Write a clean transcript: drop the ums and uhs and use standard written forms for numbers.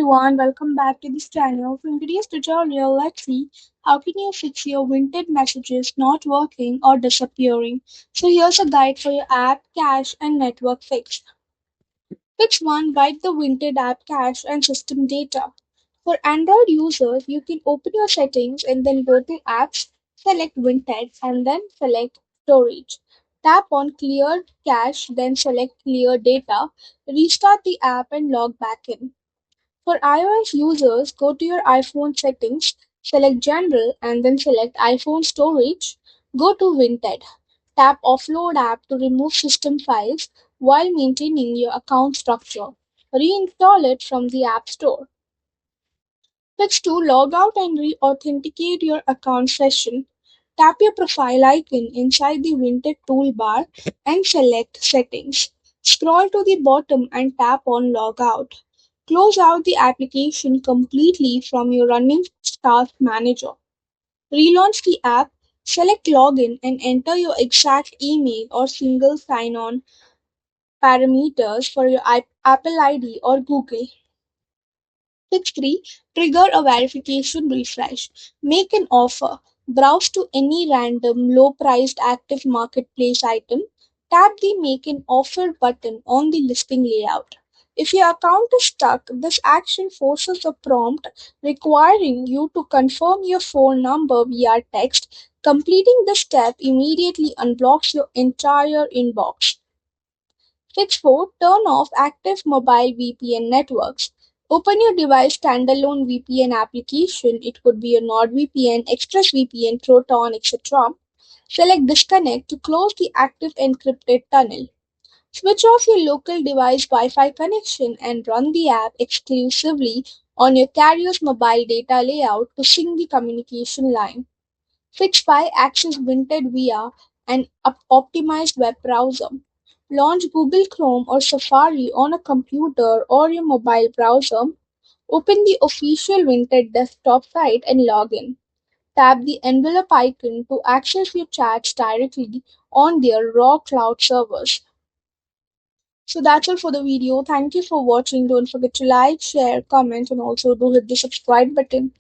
everyone, welcome back to this channel. In today's tutorial, let's see how can you fix your Vinted messages not working or disappearing. So here's a guide for your app, cache and network fix. Fix 1. Wipe the Vinted app cache and system data. For Android users, you can open your settings and then go to Apps, select Vinted and then select Storage. Tap on Clear Cache, then select Clear Data. Restart the app and log back in. For iOS users, go to your iPhone settings, select General and then select iPhone Storage. Go to Vinted. Tap Offload app to remove system files while maintaining your account structure. Reinstall it from the App Store. Fix 2. Log out and re-authenticate your account session. Tap your profile icon inside the Vinted toolbar and select Settings. Scroll to the bottom and tap on Logout. Close out the application completely from your running task manager. Relaunch the app, select Login and enter your exact email or single sign-on parameters for your Apple ID or Google. Fix 3. Trigger a verification refresh. Make an offer. Browse to any random low priced active marketplace item. Tap the Make an Offer button on the listing layout. If your account is stuck, this action forces a prompt requiring you to confirm your phone number via text. Completing this step immediately unblocks your entire inbox. Fix 4. Turn off active mobile VPN networks. Open your device standalone VPN application. It could be a NordVPN, ExpressVPN, Proton, etc. Select Disconnect to close the active encrypted tunnel. Switch off your local device Wi-Fi connection and run the app exclusively on your carrier's mobile data layout to sync the communication line. Fix 5. Access Vinted via an optimized web browser. Launch Google Chrome or Safari on a computer or your mobile browser. Open the official Vinted desktop site and log in. Tap the envelope icon to access your chats directly on their raw cloud servers. So that's all for the video. Thank you for watching. Don't forget to like, share, comment, and also do hit the subscribe button.